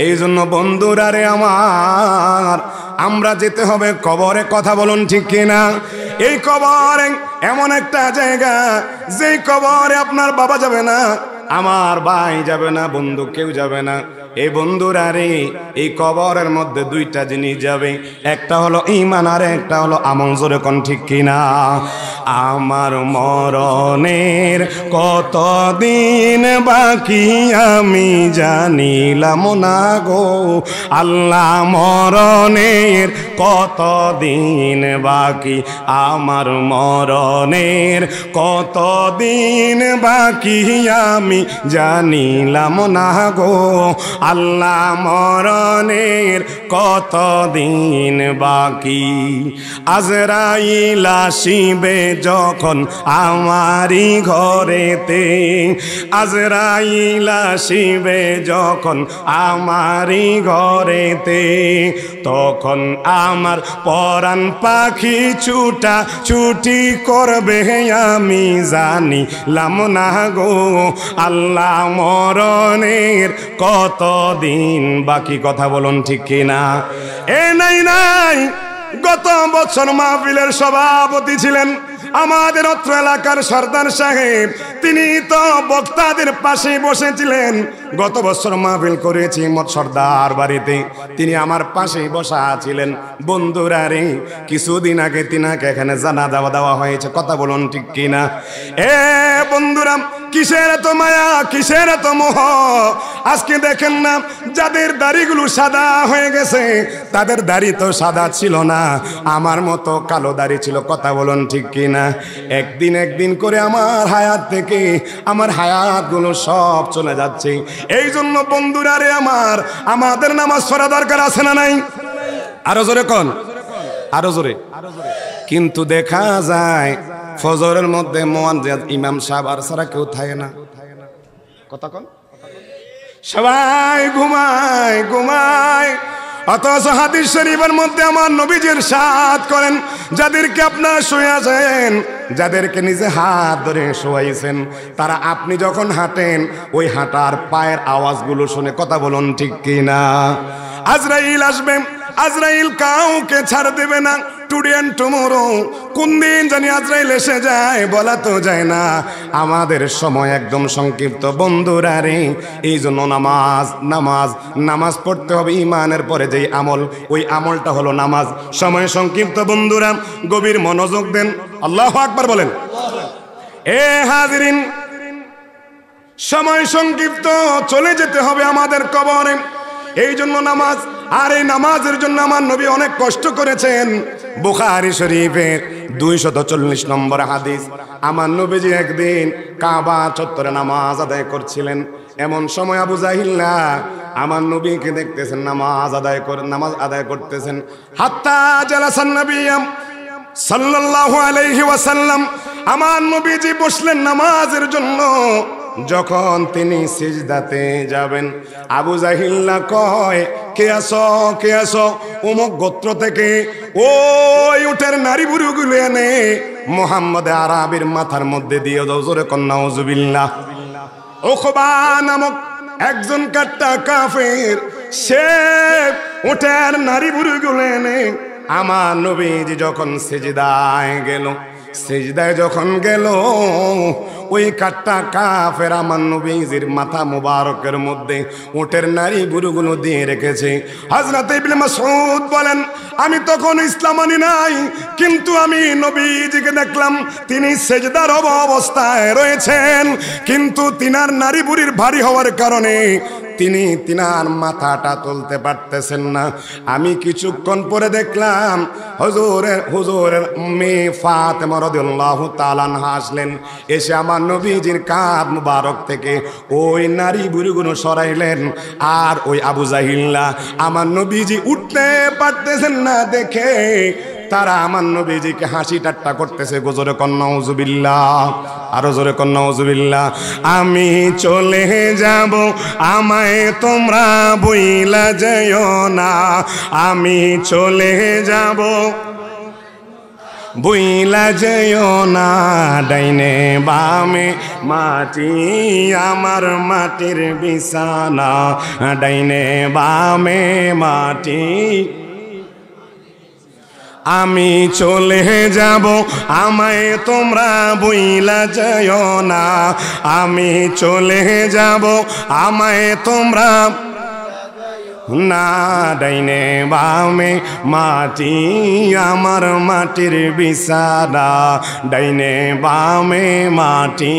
এই জন্য বন্ধুরা রে আমার, আমরা যেতে হবে কবরে। কথা বলুন ঠিক কিনা? এই কবরে এমন একটা জায়গা, যেই কবরে আপনার বাবা যাবে না, আমার ভাই যাবে না, বন্ধু কেউ যাবে না। এই বন্ধুরা রে, এই কবরের মধ্যে দুইটা জিনিস যাবে, একটা হলো ঈমান আর একটা হলো আমল। জোরে কোন ঠিক কিনা? আমার মরণের কতদিন বাকি আমি জানিলাম না গো আল্লাহ, মরণের কতদিন বাকি, আমার মরণের কতদিন বাকি আমি জানিলাম না গো আল্লাহ, মরণের কতদিন বাকি। আজরাইল আসিবে যখন আমারি ঘরেতে, আজরাইল আসিবে যখন আমারি ঘরেতে, তখন আমার পরাণ পাখি ছুটা ছুটি করবে আমি জানিলাম না গো আল্লাহ, মরণের কতদিন বাকি। কথা বলুন ঠিক কিনা? নাই নাই, গত বছর মাহফিলের সভাপতি ছিলেন আমাদের অত্র এলাকার সর্দার সাহেব, তিনি তো বক্তাদের পাশে বসেছিলেন। গত বছর মাহফিল করেছি সর্দার বাড়িতে, তিনি আমার পাশে বসা ছিলেন। বন্ধুরা রে, কিছুদিন আগে তিনাকে এখানে জানাজা দেওয়া হয়েছে। কথা বলুন ঠিক কিনা? বন্ধুরা, কিসের এত মায়া, কিসের এত মোহ? আজকে দেখেন না, যাদের দাড়িগুলো সাদা হয়ে গেছে, তাদের দাড়ি তো সাদা ছিল না, আমার মতো কালো দাড়ি ছিল। কথা বলুন ঠিক কিনা? একদিন একদিন করে আমার হায়াত থেকে আমার হায়াতগুলো সব চলে যাচ্ছে। এই জন্য বন্ধুরা রে আমার, আমাদের নামাজ পড়া দরকার আছে না নাই? আরো জোরে কোন, আরো জোরে। কিন্তু দেখা যায় ফজরের মধ্যে মুয়াজ্জিন ইমাম সাহেব আর ছাড়া কেউ থাকে না। কথা কোন? সবাই ঘুমায় ঘুমায়। অথচ হাদিস শরীফের মধ্যে আমার নবীজি ইরশাদ করেন, যাদেরকে আপনারা শুয়েছেন, যাদেরকে নিজে হাত ধরে শোয়াইছেন, তারা আপনি যখন হাঁটেন ওই হাঁটার পায়ের আওয়াজগুলো শুনে। কথা বলুন ঠিক কিনা? আজরাইল আসবে, আজরাইল কাউকে ছাড় দেবে না। টুডে এন্ড টুমরো, কোন দিন জানি আজরাইল এসে যায় বলা তো যায় না। আমাদের সময় একদম সংক্ষিপ্ত বন্ধুরা রে, এই জন্য নামাজ নামাজ নামাজ পড়তে হবে। ঈমানের পরে যেই আমল, ওই আমলটা হলো নামাজ। সময় সংক্ষিপ্ত বন্ধুরা, গভীর মনোযোগ দেন। আল্লাহু আকবার বলেন। হাজিরিন, সময় সংক্ষিপ্ত, চলে যেতে হবে আমাদের কবরে। এই জন্য নামাজ, আর এই নামাজের জন্য আমার নবী অনেক কষ্ট করেছেন। বুখারী শরীফের 240 নম্বর হাদিস, আমার নবীজি একদিন কাবা চত্বরে নামাজ আদায় করছিলেন। এমন সময় আবু জাহিল্লা আমার নবীকে দেখতেছেন নামাজ আদায় করতেছেন। হাত্তা জালাসান নবী সাল্লাল্লাহু আলাইহি ওয়াসাল্লাম, আমার নবীজি বসলেন নামাজের জন্য। যখন তিনি সিজদাতে যাবেন, আবু জাহিল্লা কয়, কে আসো কে আসো? অমুক গোত্র থেকে ওই উটের নারী বুড়িগুলো এনে মুহাম্মদ আরবির মাথার মধ্যে দিয়ে দাও। জোরে কন্যা নাউজুবিল্লাহ। উকবা নামক একজন কাট্টা কাফের, সে উটের নারী বুড়িগুলো এনে আমার নবীজি যখন সিজদায় যখন গেল, ওই কাট্টা কাফের আমার নবীজির মাথা মুবারকের মধ্যে উটের নারী বুড়িগুলো দিয়ে রেখেছে। হযরত ইবনে মাসউদ বলেন, আমি তখন ইসলাম আনি নাই, কিন্তু আমি নবীজিকে দেখলাম তিনি সিজদার অবস্থায় রয়েছেন, কিন্তু তিনার নারী বুড়ির ভারী হওয়ার কারণে তিনি তিনার মাথাটা তুলতে পারতেছেন না। আমি কিছুক্ষণ পরে দেখলাম হুজুরের মেয়ে ফাতেমা রাদিয়াল্লাহু তাআলা আনহা আসলেন, এসে আমার নবীজির কাঁধ মুবারক থেকে ওই নারী বুড়িগুলো সরাইলেন। আর ওই আবু জাহিল্লা আমার নবীজি উঠতে পারতেছেন না দেখে তারা আমার নবীজিকে হাসি ঠাট্টা করতেছে। জোরে কন্যা নাউজুবিল্লাহ, আরো জোরে কন্যা নাউজুবিল্লাহ। আমি চলে যাব, আমায় তোমরা বইলা যাইও না, আমি চলে যাব, বুইলা যেও না ডাইনে বামে মাটি আমার মাটির বিছানা ডাইনে বামে মাটি আমি চলে যাব আমায় তোমরা বুইলা যেও না আমি চলে যাব আমায় তোমরা না ডাইনে বামে মাটি আমার মাটির বিছানা ডাইনে বামে মাটি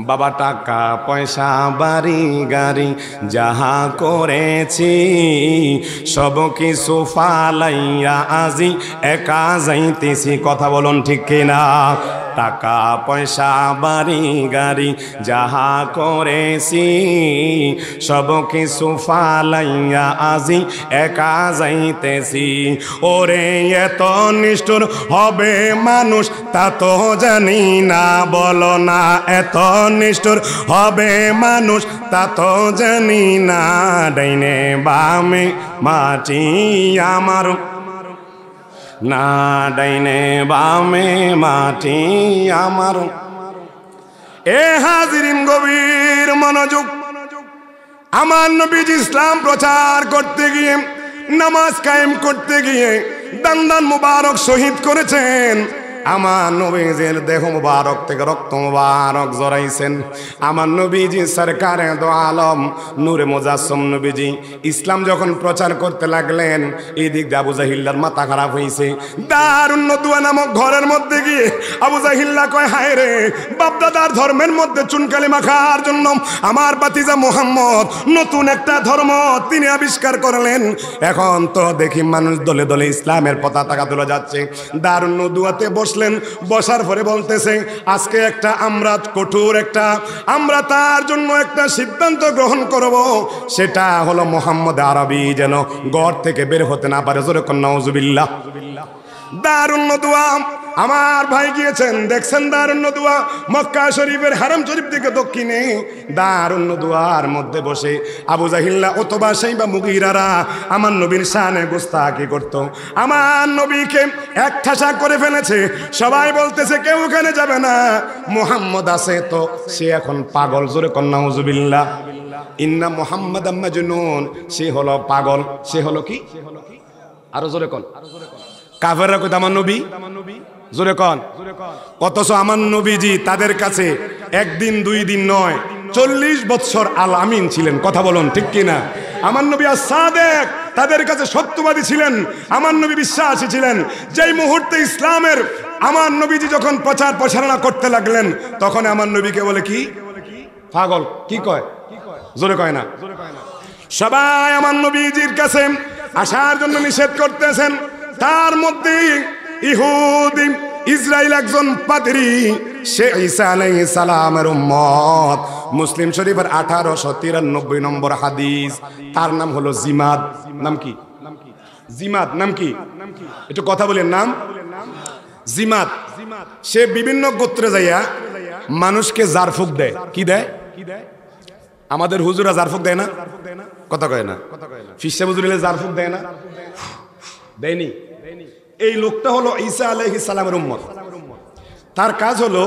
বাবা টাকা পয়সা বাড়ি গাড়ি যাহা করেছি সব কিছু ফালাইয়া আজি একা যাইতেছি কথা বলুন ঠিক কিনা টাকা পয়সা বাড়ি গাড়ি যাহা করেছি সব কিছু ফালাইয়া আজি একা যাইতেছি ওরে এত নিষ্ঠুর হবে মানুষ তা তো জানি না বলো না এত নিষ্ঠুর হবে মানুষ তা তো জানি না ডাইনে বামে মাটি আমার না ডাইনে বামে মাটি আমার এ হাজিরিন গভীর মনোযোগ আমার নবীজি ইসলাম প্রচার করতে গিয়ে নামাজ কায়েম করতে গিয়ে দান দান মুবারক শহীদ করেছেন আমার নবীজির দেহ মুবারক থেকে রক্ত মুবারক জড়াইছেন আমার নবীজি সরকারে দো আলম নূরে মুজাসসম নবীজি ইসলাম যখন প্রচার করতে লাগলেন এই দিক দিয়ে আবু জাহিল্লার মাথা খারাপ হয়েছে দারুন নদুয়া নামক ঘরের মধ্যে গিয়ে আবু জাহিল্লা কয় হায় রে বাপদাদার ধর্মের মধ্যে চুনকালি মাখার জন্য আমার ভাতিজা মুহাম্মদ নতুন একটা ধর্ম তিনি আবিষ্কার করলেন এখন তো দেখি মানুষ দলে দলে ইসলামের পতাকা তুলে যাচ্ছে দারুন নদুয়াতে বসার পরে বলতেছে আজকে একটা আমরা কঠোর একটা আমরা তার জন্য একটা সিদ্ধান্ত গ্রহণ করব সেটা হলো মুহাম্মদ আরবি যেন ঘর থেকে বের হতে না পারে জোরে কন্যা নাউজুবিল্লাহ দারুন নদুয়া আমার ভাই গিয়েছেন দেখছেন দারুন নদুয়া মক্কা শরীফের হারাম শরীফ থেকে দক্ষিণে দারুন নদুয়ার মধ্যে বসে আবু জাহিল্লা অথবা সাইবা মুগীরারা আমার নবীর শানে গোস্তাকি করত আমার নবীকে এক ঠাসা করে ফেলেছে সবাই বলতেছে কেউ ওখানে যাবে না মুহাম্মদ আছে তো সে এখন পাগল জোরে কন্যা নাউজুবিল্লাহ ইন্না মুহাম্মাদাম মাজনুন সে হলো পাগল সে হলো কি আরো জোরে কোন কাফেররা কইতো আমার নবী জোরে কোন অথচ আমার নবীজি তাদের কাছে একদিন দুই দিন নয় 40 বছর আল আমিন ছিলেন কথা বলুন ঠিক কিনা আমার নবী as-সাদিক তাদের কাছে সত্যবাদী ছিলেন আমার নবী বিশ্বাসী ছিলেন যেই মুহূর্তে ইসলামের আমার নবীজি যখন প্রচার প্রসারণা করতে লাগলেন তখন আমার নবীকে বলে কি পাগল কি কয় জোরে কয় না সবাই আমার নবীজির কাছে আসার জন্য নিষেধ করতেছেন তার মধ্যে ইহুদি ইসরাইল একজন পাদ্রী সে ঈসা আলাইহিস সালামের উম্মত মুসলিম শরীফের 1893 নম্বর হাদিস তার নাম হলো জিমাদ নাম কি জিমাদ নাম কি একটু কথা বলেন নাম জিমাদ সে বিভিন্ন গোত্রে যাইয়া মানুষকে জারফুক দেয় কি দেয় আমাদের হুজুরা জারফুক দেয় না কথা কয় না ফিসা হুজুরিলে জারফুক দেয় না দেয়নি এই লোকটা হলো ঈসা আলাইহিস সালামের উম্মত তার কাজ হলো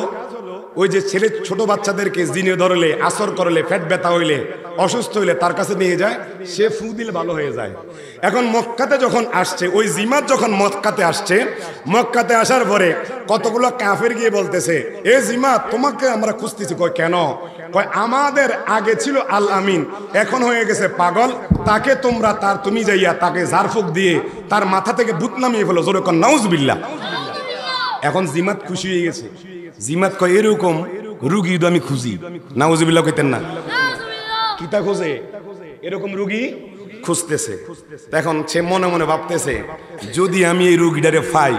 ওই যে ছেলে ছোট বাচ্চাদেরকে জিনে ধরলে আসর করলে পেট ব্যথা হইলে অসুস্থ হইলে তার কাছে নিয়ে যায় সে ফু দিলে ভালো হয়ে যায় এখন মক্কাতে যখন আসছে ওই জিমাত যখন মক্কাতে আসছে মক্কাতে আসার পরে কতগুলো কাফের গিয়ে বলতেছে এ জিমাত তোমাকে আমরা খুঁজতেছি কয় কেন কয় আমাদের আগে ছিল আল আমিন এখন হয়ে গেছে পাগল তাকে তোমরা তুমি যাইয়া তাকে জারফুক দিয়ে তার মাথা থেকে ভূত নামিয়ে ফেলো জোরে কর নাউজুবিল্লাহ এখন জিমাত খুশি হয়ে গেছে জিমাত কয় এরকম রুগী তো আমি খুঁজি নাউজুবিল্লাহ কইতেন না কিতা খোঁজে এরকম রুগী খুঁজতেছে এখন সে মনে মনে ভাবতেছে যদি আমি এই রুগীটারে পাই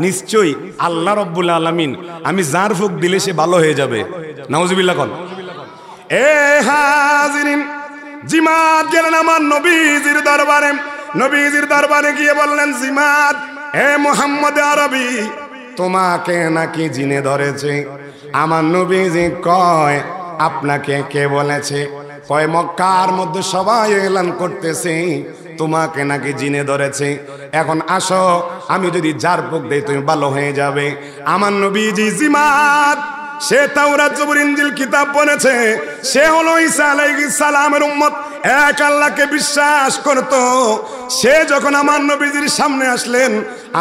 নিশ্চয়ই আল্লাহ রব্বুল আলামিন আমি জারফুক দিলে সে ভালো হয়ে যাবে নাউজুবিল্লাহ কোন এ হাজিরিন জিমাত গেলেন আমার নবীজির দরবারে গিয়ে বললেন জিমাত হে মুহাম্মদ আরবি তোমাকে নাকি জিনে ধরেছে আমার নবীজি কয় আপনাকে কে বলেছে কয় মক্কার মধ্যে সবাই এলান করতেছে তোমাকে নাকি জিনে ধরেছে, এখন আসো আমি যদি ঝাড়ফুঁক দেই তুমি ভালো হয়ে যাবে। আমার নবীজি জিমাত, সে তাওরাত জবুর ইনজিল কিতাব পড়েছে, সে হলো ঈসা আলাইহিস সালামের উম্মত, এক আল্লাহকে বিশ্বাস করত। সে যখন আমার নবীজির সামনে আসলেন,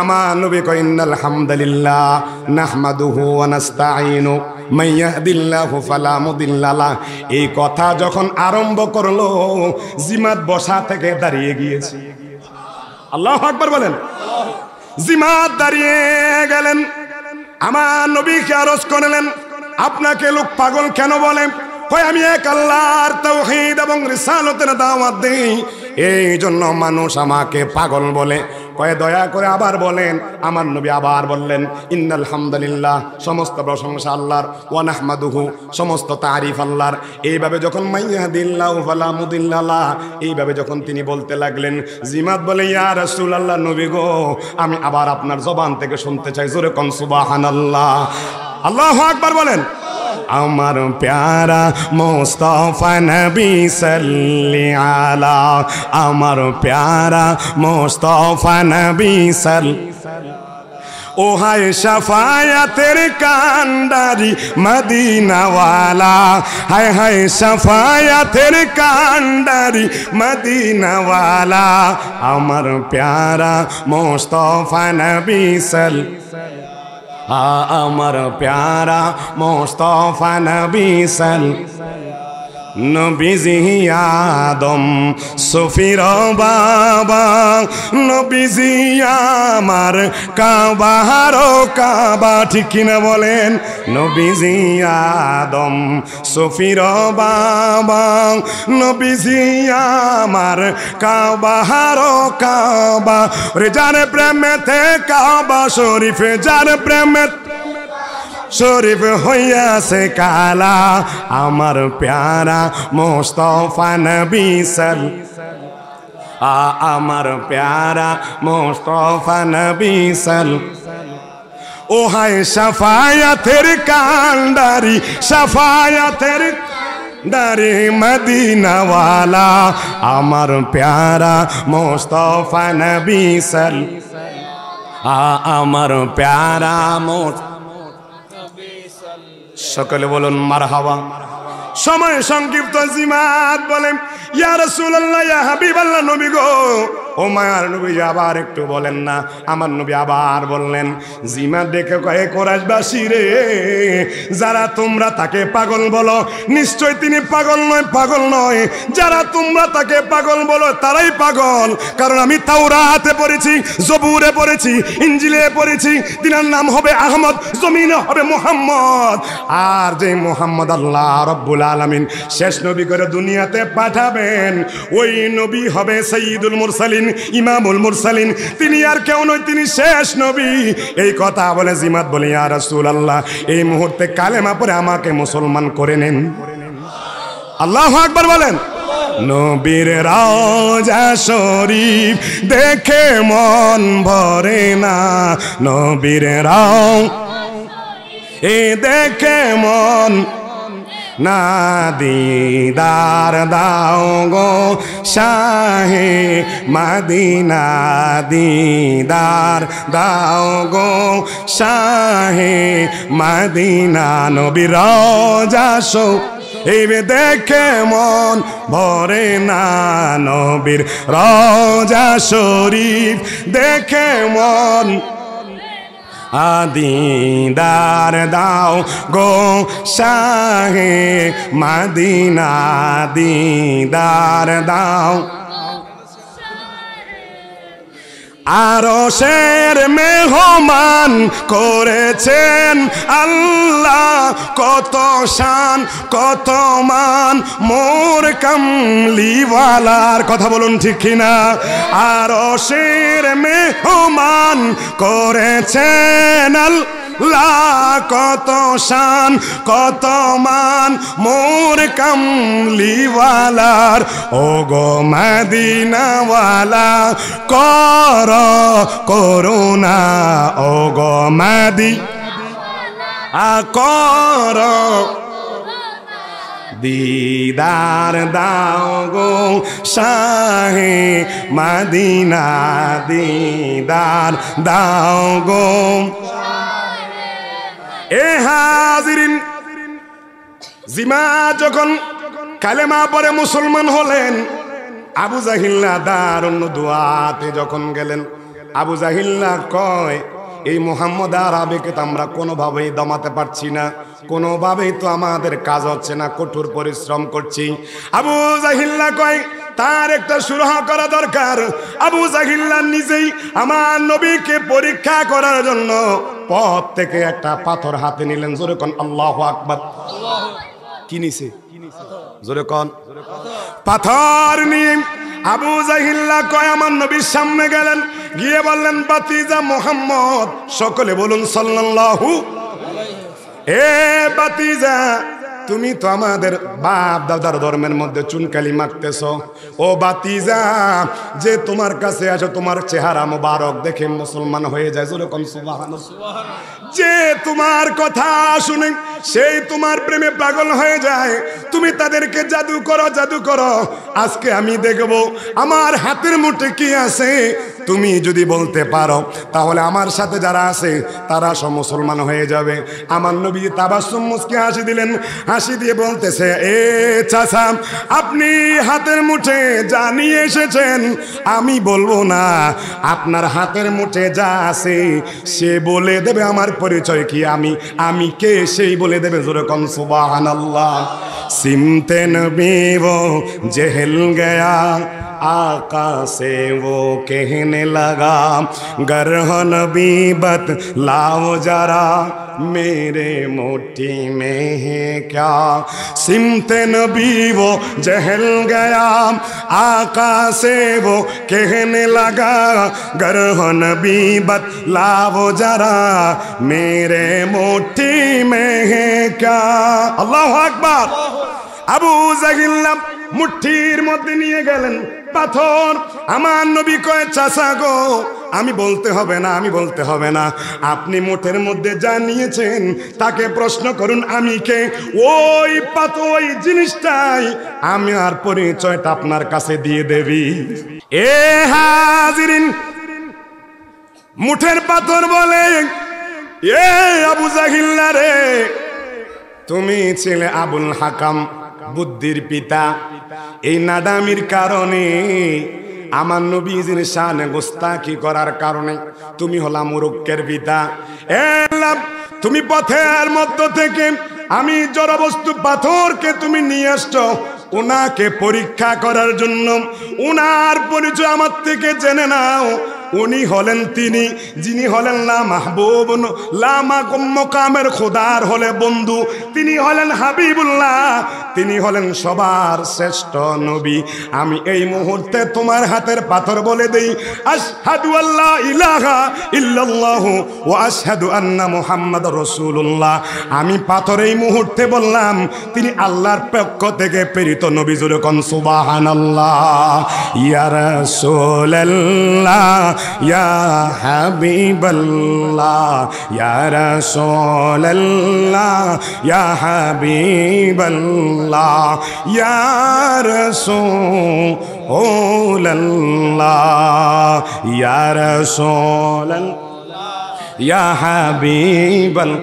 আমার নবী কয় ইন্নাল হামদালিল্লাহ নাহমাদুহু ওয়া নাস্তাঈনু মান ইয়াহদিল্লাহু ফালা মুদিল্লা লাহ। এই কথা যখন আরম্ভ করলো, জিমাত বসা থেকে দাঁড়িয়ে গিয়েছে। আল্লাহু আকবার বলেন। জিমাত দাঁড়িয়ে গেলেন, আমার নবীকে আরজ করলেন, আপনাকে লোক পাগল কেন বলে? কয় আমি এক আল্লাহর তাওহীদ এবং রিসালাতের দাওয়াত দেই, এই জন্য মানুষ আমাকে পাগল বলে। কয় দয়া করে আবার বলেন। আমার নবী আবার বললেন ইন্নাল হামদালিল্লাহ, সমস্ত প্রশংসা আল্লাহর, ওয়া নাহমাদুহু, সমস্ত তারিফ আল্লাহর। এইভাবে যখন মাইয়াহদিল্লাহু ফালা মুদিল্লা লাহ, এইভাবে যখন তিনি বলতে লাগলেন, জিমাত বলে ইয়া রাসূলুল্লাহ, নবী গো, আমি আবার আপনার জবান থেকে শুনতে চাই, জোরে কোন সুবহানাল্লাহ। আল্লাহু আকবার বলেন। আমার প্যারা মুস্তাফা নবী সাল্লি আলা, আমার প্যারা মুস্তাফা নবী সাল্লি, ও হায় শাফায়াতের কান্ডারি মদিনাওয়ালা, হায় হায় শাফায়াতের কান্ডারি মদিনাওয়ালা, আমার প্যারা মুস্তাফা নবী সাল্লি, আমার প্যারা মুস্তাফা নবী সাল্লি। নবীজি আদম সফির বাবা, নবীজি আমার কাবার কাবা, ঠিক কিনা বলেন? নবীজি আদম সফির বাবা, নবীজি আমার কাবার কাবা, রে যার প্রেমেতে কাবা শরীফে, যার প্রেমে শরীফ হইয়াছে কালা, আমার প্যারা মুস্তাফা নবী সাল্লি, আমার প্যারা মুস্তাফা নবী সাল্লি। ও হায় শাফায়াতের কান্ডারি, শাফায়াতের দারে মদিনাওয়ালা, আমার প্যারা মুস্তাফা নবী সাল্লি, আমার প্যারা মুস্তাফা। সকলে বলুন মারহাবা। সময় সংক্ষিপ্ত, জিমাত বলেন ইয়া রাসূলুল্লাহ, ইয়া হাবিবাল্লাহ, নবী গো, ও মায়ার নবী আবার একটু বলেন না। আমার নবী আবার বললেন, জিমাত দেখে কয়ে কোরাইশবাসী রে, যারা তোমরা তাকে পাগল বলো, নিশ্চয় তিনি পাগল নয়, পাগল নয়। যারা তোমরা তাকে পাগল বলো তারাই পাগল, কারণ আমি তাওরাতে পড়েছি, জবুরে পড়েছি, ইনজিলে পড়েছি, তিনার নাম হবে আহমদ, জমিনে হবে মুহাম্মদ। আর যে মুহাম্মদ আল্লাহ রব্বুল আলামিন শেষ নবী করে দুনিয়াতে পাঠাবেন, ওই নবী হবে সাইয়্যিদুল মুরসালিন, ইমামুল মুরসালিন, তিনি আর কেউ নয়, তিনি শেষ নবী। এই কথা বলে জিমাত বলে ইয়া রাসূলুল্লাহ, এই মুহূর্তে কালেমা পড়ে আমাকে মুসলমান করে নেন। আল্লাহু আকবার বলেন। নবীর রওজা শরীফ দেখে মন ভরে না, নবীর রওজা দেখে মন না, দিদার দাও গো শাহে মদিনা, দিদার দাও গো শাহে মদিনা, নবীর রওজা শরীফ দেখে মন ভরে না, নবীর রওজা শরীফ দেখে মন, দিদার দাও গো শাহে মদিনা, দিদার দাও। আরশের মেহমান করেছেন আল্লাহ, কত শান কত মান মোর কামলিওয়ালার, কথা বলুন ঠিক কিনা? আরশের মেহমান করেছেন আল্লাহ, কত শান কত মান মোর কামলিওয়ালার, ও গো মদিনাওয়ালা কর করুণা, ও গো মদিনা কর দিদার দাও গো শাহে মদিনা দিদার দাও গো। এ হাজিরিন, জিমা যখন কালেমা পরে মুসলমান হলেন, আবু জাহিল্লা দারুন দুয়াতে যখন গেলেন, আবু জাহিল্লা কয় এই মুহাম্মদ আরবিকে তো আমরা কোনোভাবেই দমাতে পারছি না, কোনোভাবেই তো আমাদের কাজ হচ্ছে না, কঠোর পরিশ্রম করছি। আবু জাহিল্লা কয় তার একটা সুরাহা করা দরকার। আবু জাহিল্লা নিজেই আমার নবীকে পরীক্ষা করার জন্য পথ থেকে একটা পাথর হাতে নিলেন। জোরে কোন আল্লাহু আকবার। কি নিছে? জোরে কোন। পাথর নিয়ে আবু জাহিল্লা কয় আমার নবীর সামনে গেলেন, গিয়ে বললেন বাতিজা মুহাম্মদ, সকলে বলুন সাল্লাল্লাহু। এ বাতিজা, তুমি তো আমাদের বাপ দাদার ধর্মের মধ্যে চুনকালি মাখতেছ। ও বাতিজা, যে তোমার কাছে আসে তোমার চেহারা মোবারক দেখে মুসলমান হয়ে যায়। যেরকম সুবহানাল্লাহ। যে তোমার কথা শুনে সেই তোমার প্রেমে পাগল হয়ে যায়। তুমি তাদেরকে জাদু করো, জাদু করো। আজকে আমি দেখব আমার হাতের মুঠে কি আছে। তুমি যদি বলতে পারো তাহলে আমার সাথে যারা আছে তারা সব মুসলমান হয়ে যাবে। আমার নবী তাবাসসুম মুস্কি হাসি দিলেন, হাসি দিয়ে বলতেছে, এ চাচা, আপনি হাতের মুঠে যা নিয়ে এসেছেন আমি বলবো না, আপনার হাতের মুঠে যা আছে সে বলে দেবে আমার পরিচয় কি, আমি কে সেই বলে দেবে। যেরকম সুবহানাল্লাহ। सिमते नबी वो जहल गया आका से वो कहने लगा, गर हो नबी बतलाओ जरा मेरे मुट्ठी में है क्या। सिमते नबी वो जहल गया आका से वो कहने लगा, गर हो नबी बतलाओ जरा मेरे मुट्ठी में है क्या। अल्लाहु अकबर। আবু জাহিল্লা মুঠির মধ্যে নিয়ে গেলেন পাথর। আমার নবী কয়, চাচা গো, আমি বলতে হবে না, আমি বলতে হবে না, আপনি মুঠের মধ্যে যা নিয়েছেন তাকে প্রশ্ন করুন আমি কে। ওই পাথর, ওই জিনিসটাই আমি আর পরিচয়টা আপনার কাছে দিয়ে দেবি। এ হাজিরিন, মুঠের পাথর বলে, এ আবু জাহিল্লা রে, তুমি ছিলে আবুল হাকাম, বুদ্ধির পিতা। এই নাদামির কারণে আমার নবীজির শানে গোস্তাকি করার কারণে তুমি হলা মুরুক্কের পিতা। তুমি পথের মধ্য থেকে আমি জড়বস্তু পাথরকে তুমি নিয়ে আসছো ওনাকে পরীক্ষা করার জন্য। উনার পরিচয় আমার থেকে জেনে নাও। উনি হলেন তিনি যিনি হলেন লা মাহবুব, লা মাকামের খোদার হলে বন্ধু। তিনি হলেন হাবিবুল্লাহ, তিনি হলেন সবার শ্রেষ্ঠ নবী। আমি এই মুহূর্তে তোমার হাতের পাথর বলে দেই, আশহাদু আল্লা ইলাহা ইল্লাল্লাহু ওয়া আশহাদু আন্না মুহাম্মাদুর রাসূলুল্লাহ। আমি পাথর এই মুহূর্তে বললাম তিনি আল্লাহর পক্ষ থেকে প্রেরিত নবী। জোরে কোন সুবহানাল্লাহ। ইয়া রাসূলুল্লাহ, ইয়া হাবিবাল্লাহ, ইয়া রাসূলুল্লাহ, ইয়া হাবিবাল্লাহ, ইয়া রাসূলুল্লাহ, ইয়া রাসূলুল্লাহ, ইয়া হাবিবাল্লাহ,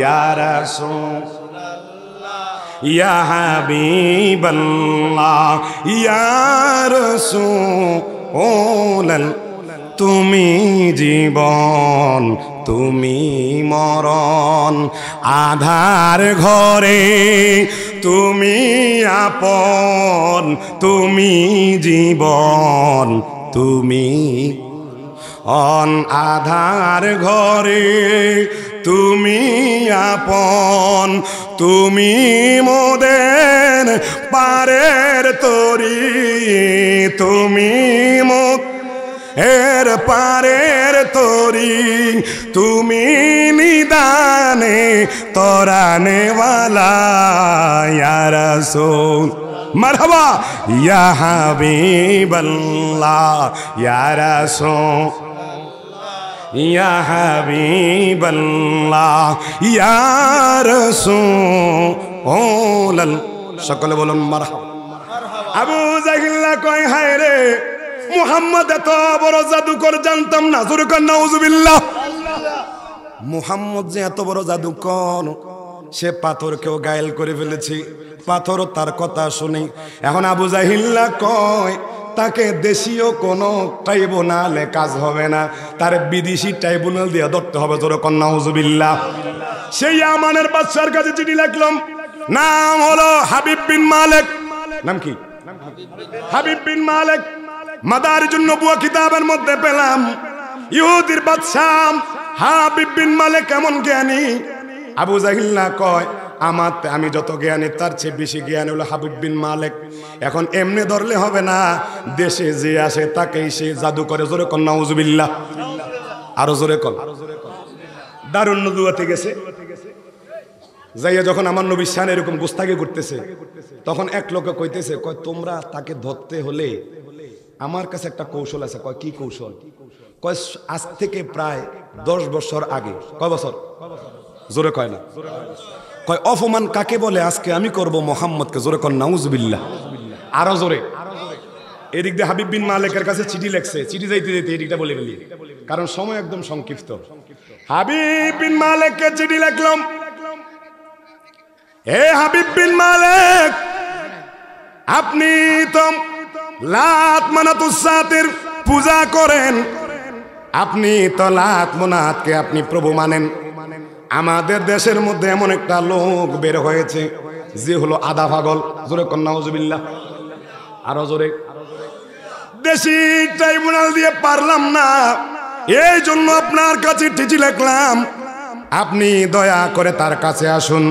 ইয়া রাসূলুল্লাহ, ইয়া হাবিবাল্লাহ, ইয়া রাসূলুল্লাহ। তুমি জীবন, তুমি মরণ, আধার ঘরে তুমি আপন, তুমি জীবন, তুমি অন, আধার ঘরে তুমি আপন, তুমি মোদের পারের তরি, তুমি এর পারের তরি, তুমি নিদানে তরানেওয়ালা। ইয়া রাসূল, মারহাবা। ইয়া হাবিবাল্লাহ, ইয়া রাসূল, ইয়া হাবিবাল্লাহ, ইয়া রাসূল ওলাল, সকলে বলুন মারহাবা। আবু জাহিল্লা কয় হায় রে, মুহাম্মদ এত বড় জাদুকর জানতাম না। জোরে কর নাউজুবিল্লাহ। মুহাম্মদ যে এত বড় জাদুকর, সে পাথরকেও ঘায়েল করে ফেলেছে, পাথরও তার কথা শুনে। এখন আবু জাহিল্লা কয় তাকে দেশীয় কোনো ট্রাইব্যুনালে কাজ হবে না, তার বিদেশি ট্রাইব্যুনাল দিয়ে ধরতে হবে। জোরে কর নাউজুবিল্লাহ। সেই ইয়ামানের বাদশার কাছে চিঠি লিখলাম, নাম হলো হাবিব বিন মালিক। নাম কি? হাবিব বিন মালিক। মাদারিজুন নবুওয়া কিতাবের মধ্যে পেলাম ইহুদির বাদশা হাবিব বিন মালিক কেমন জ্ঞানী। আবু জাহিল্লা কয় আমি যত জ্ঞানী তার চেয়ে বেশি জ্ঞানী হলো হাবিব বিন মালিক। এখন এমনি ধরলে হবে না, দেশে যে আসে তাকেই সে জাদু করে। জোরে কর নাউজুবিল্লাহ। আরো জোরে কর। দারুন নবুওয়াতে গেছে, যাইয়া যখন আমার নবীর শান এরকম গুস্তাগি করতেছে, তখন এক লোকে কইতেছে, কয় তোমরা তাকে ধরতে হলে আমার কাছে একটা কৌশল আছে। কয় কি কৌশল? কয় আজ থেকে প্রায় 10 বছর আগে। কয় বছর? জোরে কয় না। কয় অপমান কাকে বলে আজকে আমি করব মুহাম্মদকে। জোরে কর নাউজুবিল্লাহ। আরো জোরে। এদিক দিয়ে হাবিব বিন মালিকের কাছে চিঠি লেখছে, চিঠি যাইতে যাইতে এদিকটা বলে ফেলি, কারণ সময় একদম সংক্ষিপ্ত। হাবিব বিন মালিককে চিঠি লিখলাম, হে হাবিব বিন মালিক, আপনি তো লাত মানাত উজ্জাতের পূজা করেন, আপনি তো লাত মানাতকে আপনি প্রভু মানেন। আমাদের দেশের মধ্যে এমন একটা লোক বের হয়েছে যে হলো আধা পাগল। জোরে কর নাউজুবিল্লাহ। আরো জোরে। দেশি ট্রাইব্যুনাল দিয়ে পারলাম না, এই জন্য আপনার কাছে চিঠি লিখলাম, আপনি দয়া করে তার কাছে আসুন,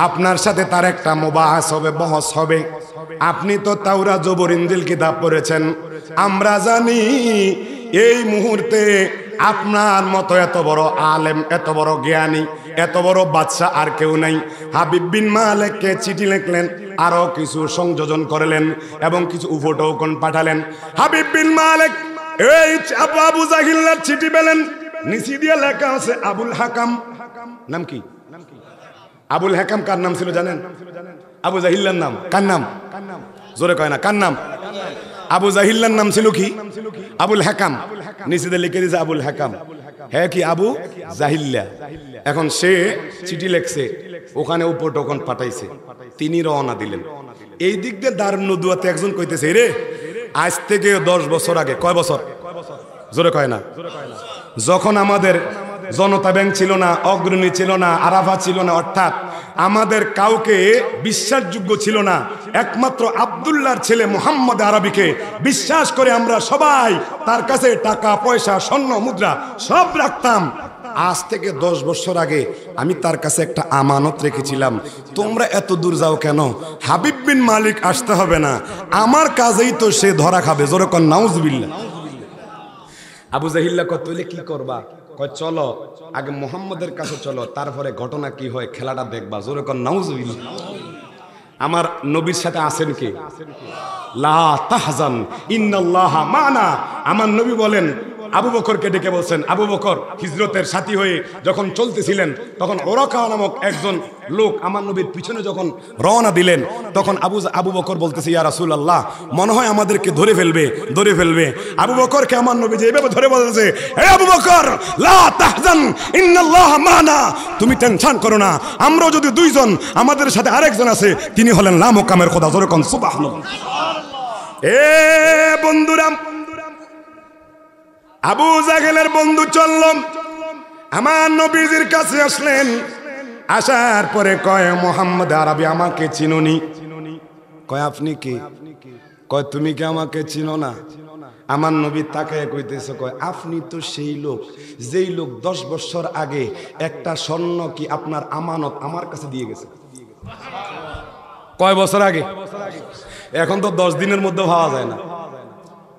আপনার সাথে তার একটা মুবাহাস হবে, বহস হবে। আপনি তো তাওরাত জবুর ইনজিল কিতাব পড়েছেন, আমরা জানি এই মুহূর্তে আপনার মতো এত বড় আলেম, এত বড় জ্ঞানী, এত বড় বাদশা আর কেউ নাই। হাবিব বিন মালিককে চিঠি লিখলেন, আরো কিছু সংযোজন করলেন এবং কিছু উপটোকন পাঠালেন। হাবিব বিন মালিক এই আবু জাহিল্লার চিঠি পেলেন, নিচে দিয়ে লেখা আছে আবুল হাকাম। নাম কি? আবুল হাকাম কার নাম ছিল জানেন? আবু জাহিল্লার নাম। কার নাম? জোরে কয় না, কার নাম? আবু জাহিল্লার নাম ছিল কি? আবুল হাকাম। নিচে দিয়ে লিখে দিয়েছে আবুল হাকাম। হ্যাঁ কি আবু জাহিল্লা। এখন সে চিঠি লেখছে, ওখানে উপটোকন পাঠাইছে, তিনি রওনা দিলেন। এই দিক দিয়ে দারুন নদুয়াতে একজন কইতেছে, রে আজ থেকে 10 বছর আগে। কয় বছর? জোরে কয় না। যখন আমাদের জনতা ব্যাংক ছিল না, অগ্রণী ছিল না, আরাফা ছিল না, অর্থাৎ আমাদের কাউকে বিশ্বাসযোগ্য ছিল না, একমাত্র আব্দুল্লাহর ছেলে মুহাম্মদ আরবিকে বিশ্বাস করে আমরা সবাই তার কাছে টাকা পয়সা স্বর্ণ মুদ্রা সব রাখতাম। আজ থেকে 10 বছর আগে আমি তার কাছে একটা আমানত রেখেছিলাম। তোমরা এত দূর যাও কেন? হাবিব বিন মালিক আসতে হবে না, আমার কাজেই তো সে ধরা খাবে। জোরে কর নাউজুবিল্লাহ। আবু জাহিল্লা কয় তুইলে কি করবা? কয় চলো আগে মুহাম্মদের কাছে চলো, তারপরে ঘটনা কি হয় খেলাটা দেখবা। জোরে কর নাউজুবিল্লাহ। আমার নবীর সাথে আছেন কে? লা তাহজান ইন্নাল্লাহা মানা। আমার নবী বলেন, আবু বকরকে ডেকে বলছেন, আবু বকর হিজরতের সাথী হয়ে যখন চলতেছিলেন, তখন ওরাকা নামক একজন লোক আমার নবীর পিছনে যখন রওনা দিলেন, তখন আবু বকর বলতেছে, ইয়া রাসূলুল্লাহ, মনে হয় আমাদেরকে ধরে ফেলবে। আবু বকরকে আমার নবী যেভাবে ধরে বলতেছে, হে আবু বকর, লা তাহজান ইন্নাল্লাহা মানা, তুমি টেনশন করো না, আমরা যদি 2 জন, আমাদের সাথে আরেকজন আছে, তিনি হলেন লা মুকামের খোদা। জোরে কোন সুবহানাল্লাহ। এ বন্ধুরা, আবু জাহেলের বন্ধু চলল আমার নবীজির কাছে আসলেন। আসার পরে কয়, মুহাম্মদ আরবি আমাকে চিনোনি? কয় আপনি কে? কয় তুমি কি আমাকে চিনো না? আমার নবী তাকায় কইতেছে, কয় আপনি তো সেই লোক যেই লোক 10 বছর আগে একটা স্বর্ণ কি আপনার আমানত আমার কাছে দিয়ে গেছে। কয় বছর আগে? এখন তো 10 দিনের মধ্যে ভাবা যায় না।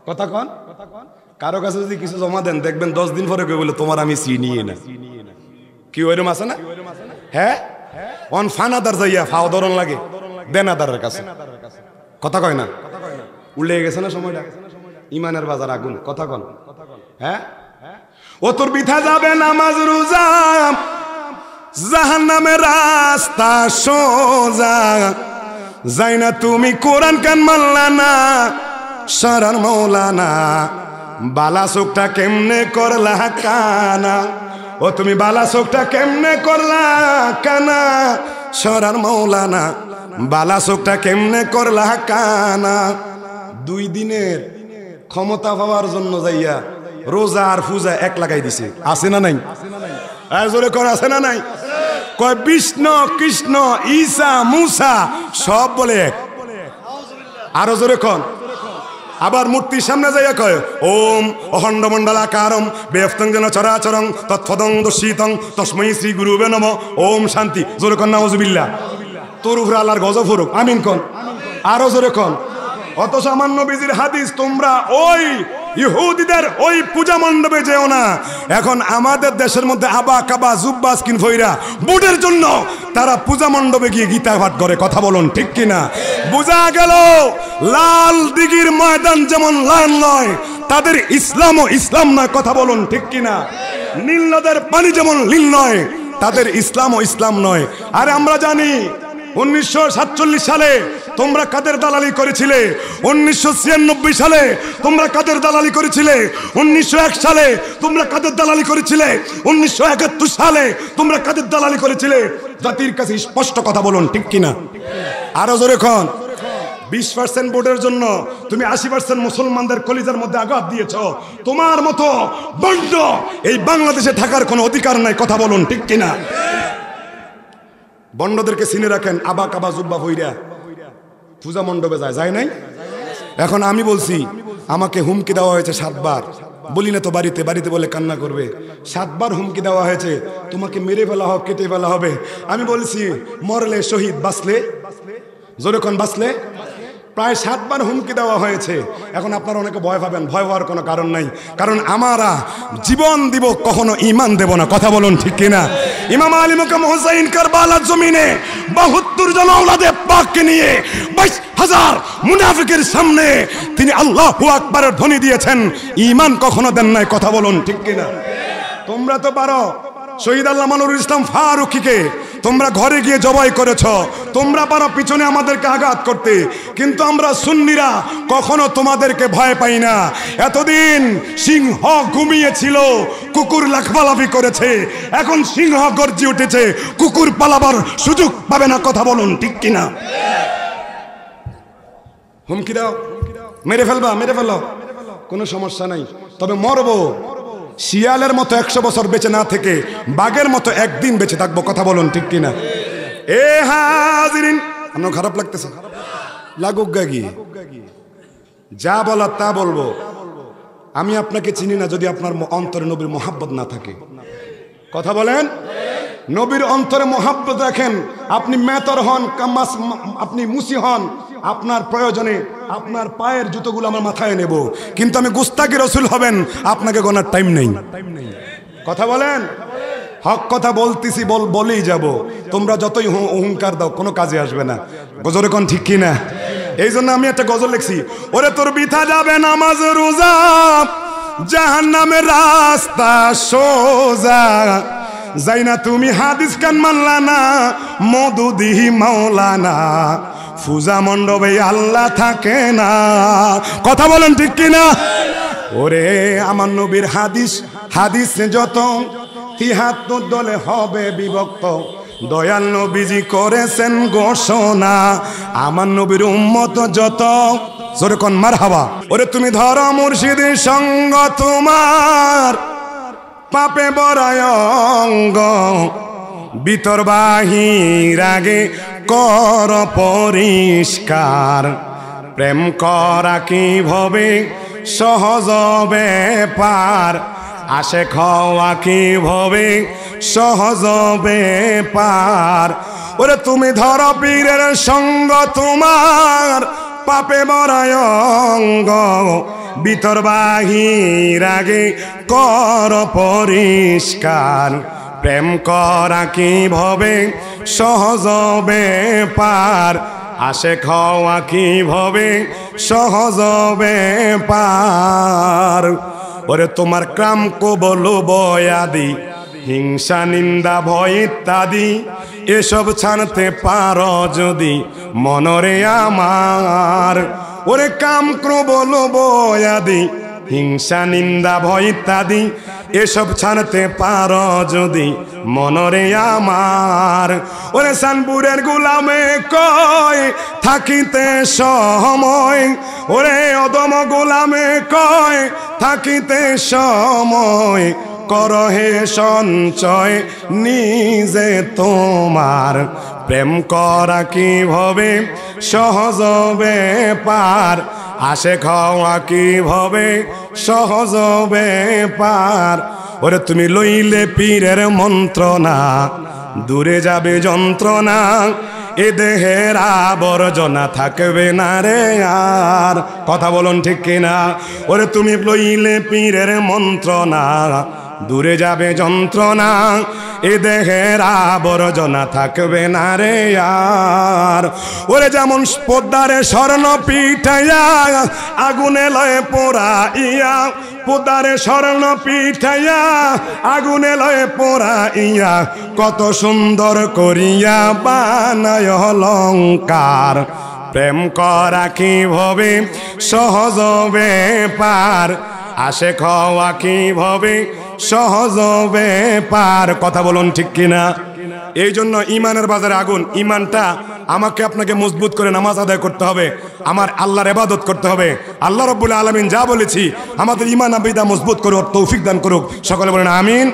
কথা কন। কারো কাছে যদি কিছু জমা দেন, দেখবেন 10 দিন পরে কই বলে তোমার আমি চিনি না। কি ওইরকম আছে না? হ্যাঁ, অন ফানাদার যাইয়া ফাও ধরন লাগে দেনাদারের কাছে। কথা কয় না? উল্লে গেছে না সময়টা? ইমানের বাজার আগুন। কথা কন। হ্যাঁ, ও তোর বিথা যাবে নামাজ রোজা, জাহান্নামের রাস্তা সোজা, যাই না তুমি কোরআন কান মানলা না, সারার মৌলানা বালা চোখটা কেমনে করলা কানা, ও তুমি বালা চোখটা কেমনে করলা কানা, সারার মৌলানা বালা চোখটা কেমনে করলা কানা। 2 দিনের ক্ষমতা পাওয়ার জন্য যাইয়া রোজা আর পূজা এক লাগাই দিছে, আছে না নাই? জোরে কর, আছে না নাই? কয় বিষ্ণু কৃষ্ণ ঈসা মুসা সব বলে এক। আরো জোরে কর। আবার মূর্তির সামনে যাইয়া কয় ওম অখণ্ড মণ্ডলাকারম ব্যস্তং যেন চরাচরং তৎফদং দর্শিতং তস্মৈ শ্রী গুরুবে নমঃ ওম শান্তি। জোরে কর নাউজুবিল্লাহ। তোর উপরে আল্লাহর গজব হোক, আমিন কন। আরো জোরে কন। অথচ আমার নবীজির হাদিস, তোমরা ওই ইহুদিদের ওই পূজা মণ্ডপে যেও না। এখন আমাদের দেশের মধ্যে আবা কাবা জুব্বা স্কিন ফইরা বুটের জন্য তারা পূজা মণ্ডপে গিয়ে গীতা পাঠ করে। কথা বলুন ঠিক কিনা? বোঝা গেল লাল দিঘির ময়দান যেমন লাল নয়, তাদের ইসলামও ইসলাম নয়। কথা বলুন ঠিক কিনা? নীল নদের পানি যেমন নীল নয়, তাদের ইসলামও ইসলাম নয়। আরে আমরা জানি 1947 সালে তোমরা কাদের দালালি করেছিলে, 1996 সালে তোমরা কাদের দালালি করেছিলে, 1901 সালে তোমরা কাদের দালালি করেছিলে, 1971 সালে তোমরা কাদের দালালি করেছিলে। জাতির কাছে স্পষ্ট কথা বলুন ঠিক কিনা? আরো জোরে খন। 20% ভোটের জন্য তুমি 80% মুসলমানদের কলিজার মধ্যে আঘাত দিয়েছ। তোমার মতো বন্ড এই বাংলাদেশে থাকার কোনো অধিকার নাই। কথা বলুন ঠিক কিনা? বন্ডদেরকে চিনে রাখেন, আবা কাবা জুব্বা ভইরা পূজা মণ্ডপে যায় নাই? এখন আমি বলছি, আমাকে হুমকি দেওয়া হয়েছে 7 বার। বলি না তো বাড়িতে, বাড়িতে বলে কান্না করবে। 7 বার হুমকি দেওয়া হয়েছে, তোমাকে মেরে ফেলা হোক, কেটে ফেলা হবে। আমি বলছি মরলে শহীদ, বাঁচলে জোরে কোন বাঁচলে। প্রায় 7 বার হুমকি দেওয়া হয়েছে। এখন আপনারা অনেকে ভয় পাবেন, ভয় হওয়ার কোনো কারণ নাই, কারণ আমরা জীবন দিব, কখনো ঈমান দেব না। কথা বলুন ঠিক কিনা? ইমাম আলী মুকাম হুসাইন কারবালার জমিনে 72 জন আওলাদে পাককে নিয়ে 22,000 মুনাফিকের সামনে তিনি আল্লাহু আকবারের ধ্বনি দিয়েছেন, ঈমান কখনো দেন নাই। কথা বলুন ঠিক কিনা? তোমরা তো পারো শহীদ আল্লামা নুরুল ইসলাম ফারুকীকে তোমরা ঘরে গিয়ে জবাই করেছ, তোমরা পারো পিছনে আমাদেরকে আঘাত করতে, কিন্তু আমরা সুন্নিরা কখনো তোমাদেরকে ভয় পাই না। এতদিন সিংহ ঘুমিয়েছিল, কুকুর লাফালাফি করেছে, এখন সিংহ গর্জে উঠেছে, কুকুর পালাবার সুযোগ পাবে না। কথা বলুন ঠিক কিনা? হুমকি দাও, মেরে ফেলবা, মেরে ফেলো, কোনো সমস্যা নাই, তবে মরবো। শিয়ালের মতো 100 বছর বেঁচে না থেকে বাঘের মতো একদিন বেঁচে থাকবো। কথা বলুন ঠিক কিনা? এ হাজিরিন, আপনার খারাপ লাগতেছে? লাগুক গাগি, যা বলার তা বলবো। আমি আপনাকে চিনি না যদি আপনার অন্তরে নবীর মোহাব্বত না থাকে। কথা বলেন। নবীর অন্তরে মোহাব্বত রাখেন, আপনি মেতর হন, আপনি মুসি হন, আপনার প্রয়োজনে আপনার পায়ের জুতোগুলো আমার মাথায় নেব, কিন্তু আমি গুস্তাকি রসুল হবেন আপনাকে গোনার টাইম নেই। কথা বলেন। হক কথা বলতেছি, বলেই যাব। তোমরা যতই অহংকার দাও কোনো কাজে আসবে না। গজরে কোন ঠিক কিনা? এই জন্য আমি একটা গজল লিখছি, ওরে তোর বিথা যাবে নামাজ রোজা, জাহান্নামের রাস্তা সোজা, যাই না তুমি হাদিস কান মানলা না, মধুদিহি মাওলানা, পূজা মণ্ডপে আল্লাহ থাকে না। কথা বলেন ঠিক কিনা? ওরে আমার নবীর হাদিস, হাদিস যত 73 দলে হবে বিভক্ত, দয়াল নবীজি করেছেন ঘোষণা, আমার নবীর উম্মত যত। জোরে কোন মারহাবা। ওরে তুমি ধরো মুর্শিদের সঙ্গ, তোমার পাপে বড়ায় অঙ্গ, ভিতর বাহির আগে কর পরিষ্কার, প্রেম করা কিভাবে সহজ ব্যাপার, আসে খাওয়া কিভাবে সহজ ব্যাপার। ওরে তুমি ধরো পীরের সঙ্গ, তোমার পাপে বড়ায় অঙ্গ, ভিতর বাহির আগে কর পরিষ্কার, প্রেম করা কিভাবে সহজ ব্যাপার, আসে খাওয়া কিভাবে সহজ ব্যাপার। ওরে তোমার কাম কো বলো বয়াদি, হিংসা নিন্দা ভয় ইত্যাদি এসব ছাড়তে পারো যদি মনরে আমার, ওরে কাম ক্রোধ লোভ আদি হিংসা নিন্দা ভয় ইত্যাদি এসব ছাড়তে পারো যদি মনরে আমার, ওরে সানপুরের গোলামে কয় থাকিতে সময়, ওরে অদম গোলামে কয় থাকিতে সময়, করহে সঞ্চয় নিজে তোমার, প্রেম করা কিভাবে সহজ ব্যাপার, আসে খাওয়া কিভাবে সহজ ব্যাপার, ওরে তুমি লইলে পীরের মন্ত্রণা দূরে যাবে যন্ত্রণা, এ দেহের আবর্জনা থাকবে না রে আর, কথা বলুন ঠিক কিনা? ওরে তুমি লইলে পীরের মন্ত্রণা দূরে যাবে যন্ত্রণা, এ দেহের আবর্জনা থাকবে না রে আর, ওরে যেমন পদ্মারে স্বর্ণ পিঠাইয়া আগুনে লয়ে পোড়াইয়া, পদ্মারে স্বর্ণ পিঠাইয়া আগুনে লয়ে পোড়াইয়া কত সুন্দর করিয়া বানায় অলংকার, প্রেম করা কিভাবে সহজ ব্যাপার, আসে খাওয়া কিভাবে সহজ ব্যাপার, কথা বলুন ঠিক কিনা? এই জন্য ইমানের বাজারে আগুন, ইমানটা আমাকে আপনাকে মজবুত করে নামাজ আদায় করতে হবে, আমার আল্লাহর ইবাদত করতে হবে। আল্লাহ রাব্বুল আলামিন যা বলেছি আমাদের ইমান আবিদা মজবুত করুক, তৌফিক দান করুক, সকলে বলেন আমিন।